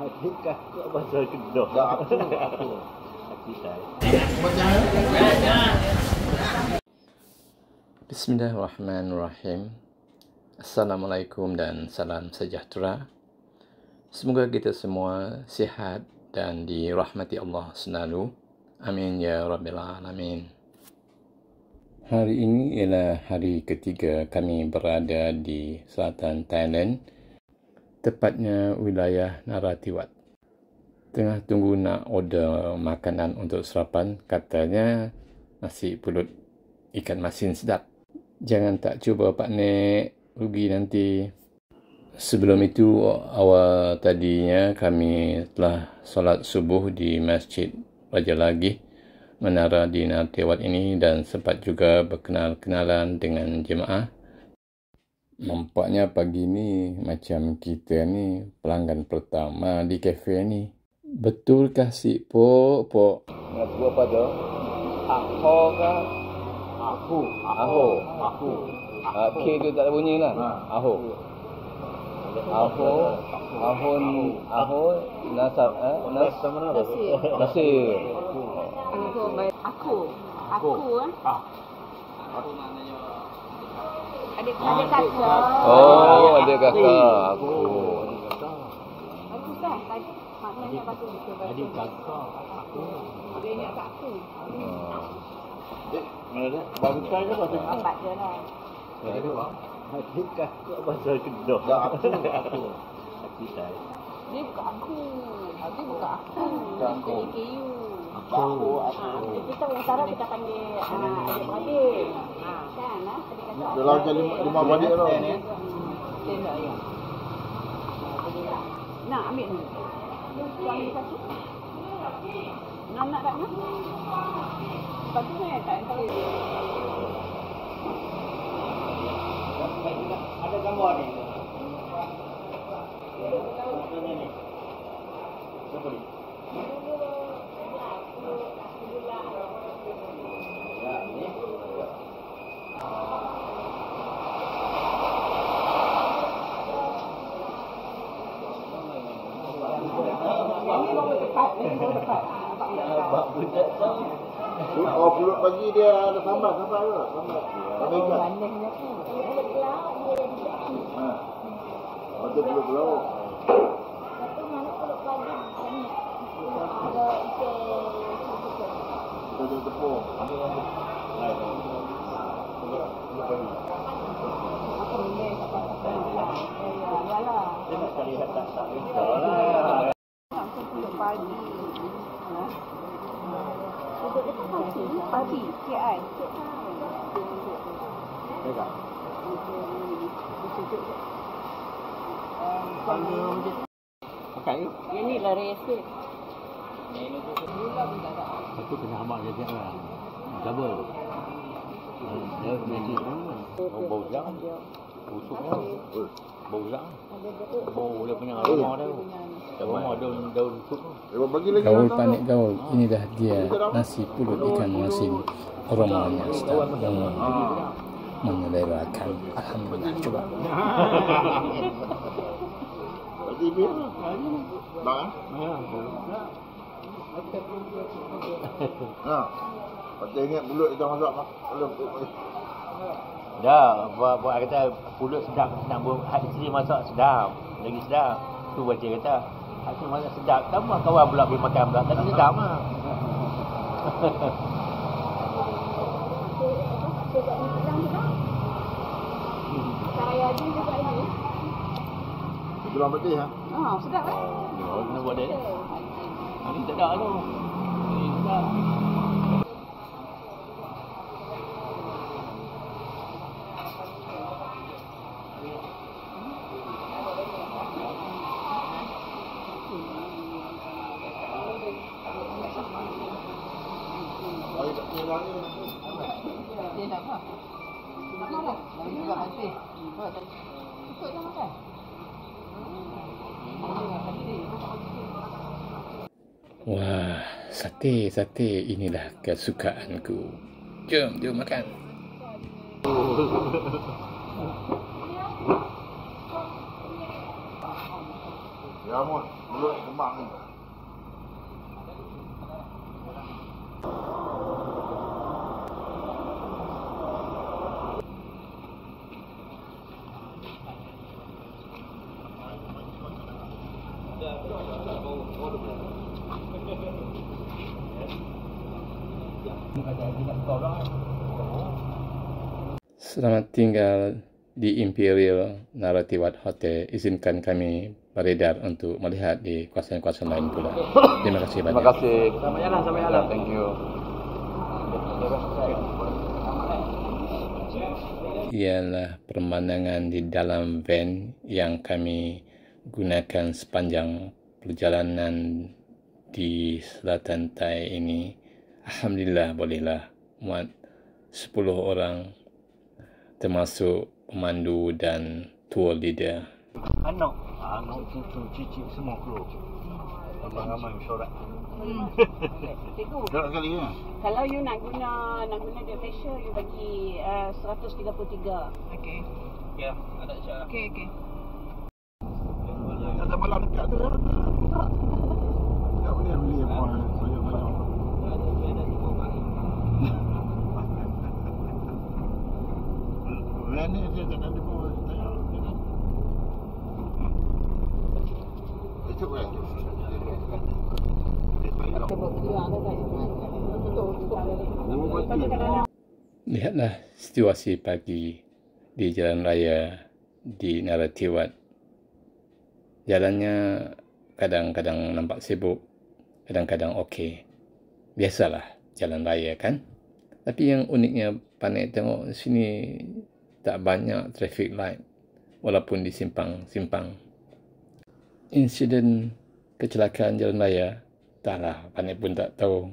Nikah kok bahasa Kedah. Tak apa. Bismillahirrahmanirrahim. Assalamualaikum dan salam sejahtera. Semoga kita semua sihat dan dirahmati Allah selalu. Amin ya Rabbil Alamin. Hari ini ialah hari ketiga kami berada di selatan Thailand, tepatnya wilayah Narathiwat. Tengah tunggu nak order makanan untuk sarapan, katanya nasi pulut ikan masin sedap. Jangan tak cuba Pak Nek, rugi nanti. Sebelum itu, awal tadinya kami telah solat subuh di Masjid Raja Lagih, Menara di Narathiwat ini, dan sempat juga berkenal-kenalan dengan jemaah. Nampaknya pagi ni macam kita ni pelanggan pertama di kafe ni. Betulkah si Pok? Nak buat apa tu? Aku ke? Aku. K tu tak ada bunyi lah. Aku. Nasab nasi. Adik kakak. Oh, adik kakak. Aku. Bagus kan? Maknanya bagus. Adik kakak. Aku. Dia ingat kat aku. Mana dah? Bagus kan ke bahasa? Lambat je lah. Nikah kok bahasa Kedah. Tak apa. Dia bukan aku. Dia bukan aku. Dia KU. Aku. Kita orang Utara kita panggil adik-beradik. Kan? Dalam macam lima beradik tau. Nak ambil ni. Suami satu. Nak tak nak? Bagus ni tak tahu. Ada gambar ni. Siapa ni? Oh, pulut pagi dia ada sambal ke? Sambal ikan. Ada pulut lauk. Ada tepung. Pagi, KI. Makan ke? Ini lah resep. Itu kena amak dia siap lah. Double. Dia nanti bau sedap. Busuknya. Bau sedap. Bau dia punya aroma dia. Aroma daun sup tu. Bagi lagi. Gaul panik gaul. Ini dah dia nasi pulut ikan masin. Aromanya sedap. Mengelerakan. Alhamdulillah. Coba. Bagi biar. Bang. Ha. Patut ingat pulut kita masak Dah, buat kata pulut sedap nak buat hak isteri masak sedap. Lagi sedap. Tu baca kata. Hak isteri masak sedap. Kamu kawan pula boleh makan pula. Lagi sedap lah. Tulang putih ha. Sedap kan? Oh, kena buat dia. Ini tak ada tu. Ini sedap. Dia nak apa? Nak apa? Lagi juga nanti. Ikut dah makan. Wah, sate. Inilah kesukaanku. Jom makan. Ya, Mak. Mulut semak ni. Selamat tinggal di Imperial Naratiwat Hotel. Izinkan kami beredar untuk melihat di kawasan-kawasan lain pula. Terima kasih banyak. Terima kasih. Sampai jalan. Thank you. Ialah pemandangan di dalam van yang kami gunakan sepanjang perjalanan di selatan Thai ini. Alhamdulillah bolehlah muat 10 orang termasuk pemandu dan tour leader. Anak, cucu, cicit semua keluar. Ramai-ramai mesyuarat. Cikgu, Dah kali ya. kalau you nak guna dia facial, you bagi 133. Okey. Ya, ada cara. Okey. Ada malam dekat tu dah. Tak boleh beli apa saya banyak. Ni dia tak ada pun tayar. Itu kan. Lihatlah situasi pagi di jalan raya di Naratiwat. Jalannya kadang-kadang nampak sibuk, kadang-kadang okey. Biasalah jalan raya kan. Tapi yang uniknya Panik tengok sini tak banyak traffic light walaupun di simpang-simpang. Insiden kecelakaan jalan raya, taklah Panik pun tak tahu.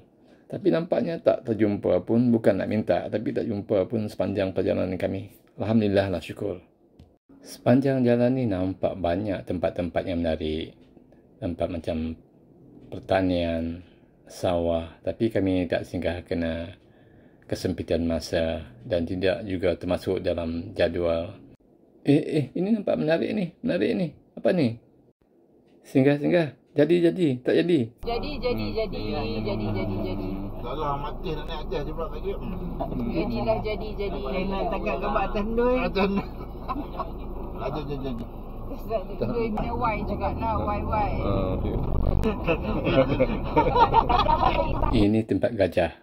Tapi nampaknya tak terjumpa pun, bukan nak minta, tapi tak jumpa pun sepanjang perjalanan kami. Alhamdulillah lah, syukur. Sepanjang jalan ni nampak banyak tempat-tempat yang menarik. Tempat macam pertanian, sawah. Tapi kami tak singgah kena kesempitan masa dan tidak juga termasuk dalam jadual. Ini nampak menarik ni. Apa ni? Singgah. Jadi, tak jadi. Jadi. Salah mati nak naik atas dia pula lagi. Jadilah jadi. Nak takat ke bak tendui. Atas. Jadi. Tendui punya Y juga lah, Y. Ini tempat gajah.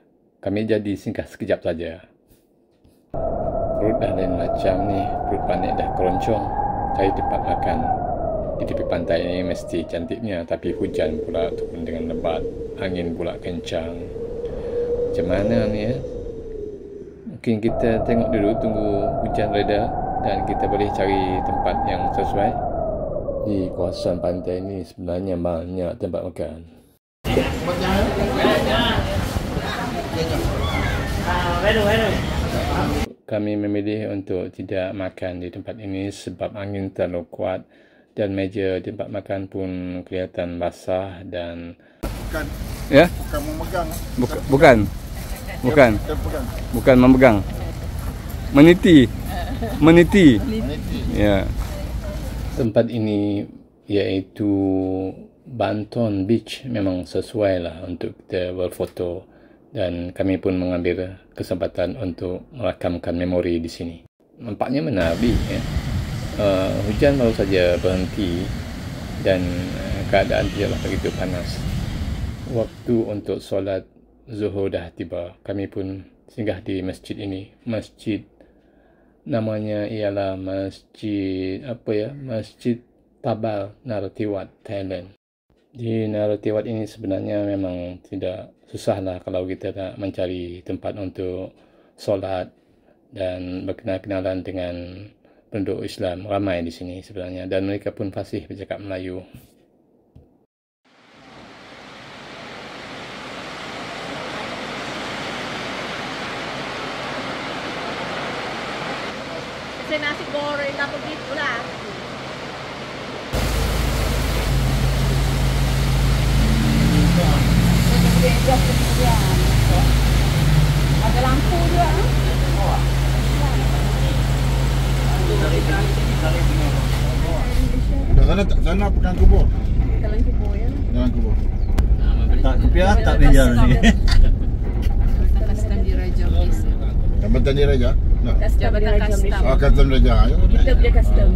Kami jadi singgah sekejap saja. Perut dah lain macam ni. Perut Panik dah keroncong. Cari tempat makan. Di tepi pantai ini mesti cantiknya. Tapi hujan pula turun dengan lebat. Angin pula kencang. Macam mana ni ya? Mungkin kita tengok dulu, tunggu hujan reda. Dan kita boleh cari tempat yang sesuai. Di kawasan pantai ini sebenarnya banyak tempat makan. Kami memilih untuk tidak makan di tempat ini sebab angin terlalu kuat dan meja di tempat makan pun kelihatan basah dan Bukan. ya? Bukan memegang. Bukan memegang. Meniti. Ya. Tempat ini iaitu Banton Beach memang sesuai lah untuk kita berfoto dan kami pun mengambil kesempatan untuk merakamkan memori di sini. Nampaknya menarik ya. Hujan baru saja berhenti dan keadaan tidaklah begitu panas. Waktu untuk solat Zuhur dah tiba. Kami pun singgah di masjid ini. Masjid namanya ialah Masjid Tabal Naratiwat, Thailand. Di Naratiwat ini sebenarnya memang tidak susahlah kalau kita nak mencari tempat untuk solat dan berkenalan dengan penduduk Islam. Ramai di sini sebenarnya dan mereka pun fasih bercakap Melayu. Nasi goreng apa gitulah. Ada lampu juga. Sana pegang kubur. Dalam kubur ya. Dalam kubur. Tak kepiah tak meja ni. Custom Diraja Office. Jabatan Diraja. Nah. Jabatan Custom. Custom Diraja. Kita punya custom.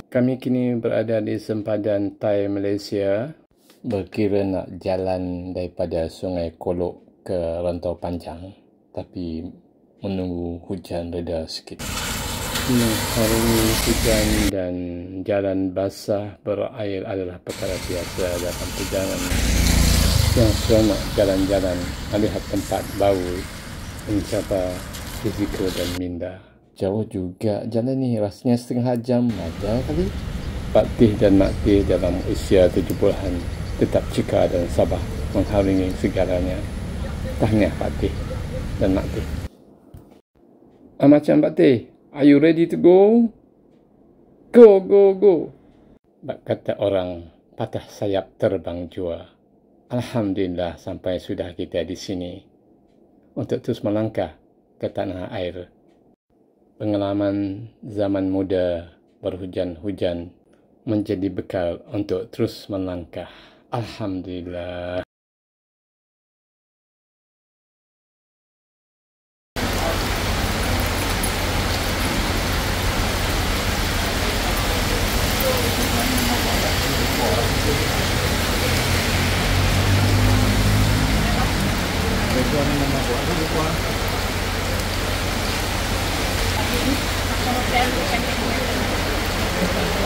Kami kini berada di sempadan Thai, Malaysia. Berkira nak jalan daripada Sungai Kolok ke Rantau Panjang, tapi menunggu hujan reda sikit. Hari ini hujan dan jalan basah berair adalah perkara biasa dalam perjalanan yang seronok jalan-jalan melihat tempat baru, mencapai fizikal dan minda. Jauh juga jalan ni, rasanya setengah jam ada kali. Pak Tih dan Mak Tih dalam usia 70-an tetap cekar dan sabar menghalangi segalanya. Tahniah Pak Tih dan Mak Tih. Macam Pak Tih, are you ready to go? Go, go, go. Bak kata orang, patah sayap terbang jua. Alhamdulillah sampai sudah kita di sini untuk terus melangkah ke tanah air. Pengalaman zaman muda berhujan-hujan menjadi bekal untuk terus melangkah. Alhamdulillah.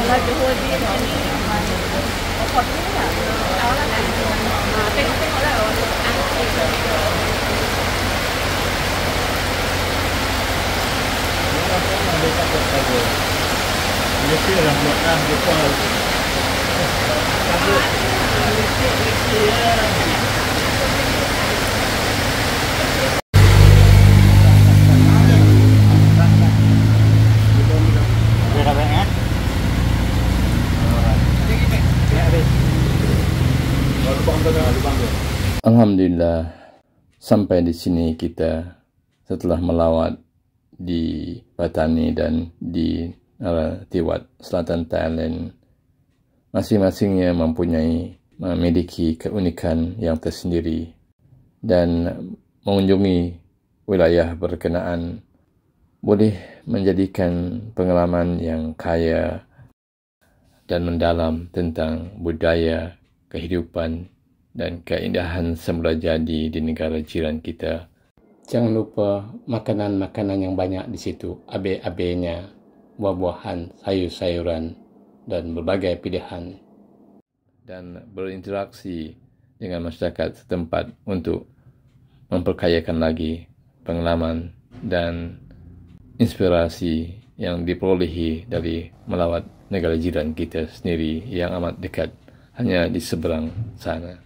Kalau Johor di sini, pokok ni lah. Awak kan, tengok-tengok lah awak. Malaysia dah buat dah Jepang. Alhamdulillah, sampai di sini kita setelah melawat di Patani dan di Tiwat, selatan Thailand. Masing-masingnya memiliki keunikan yang tersendiri, dan mengunjungi wilayah berkenaan boleh menjadikan pengalaman yang kaya dan mendalam tentang budaya, kehidupan dan keindahan semula jadi di negara jiran kita. Jangan lupa makanan-makanan yang banyak di situ, abe-abenya, buah-buahan, sayur-sayuran dan berbagai pilihan. Dan berinteraksi dengan masyarakat setempat untuk memperkayakan lagi pengalaman dan inspirasi yang diperolehi dari melawat negara jiran kita sendiri yang amat dekat hanya di seberang sana.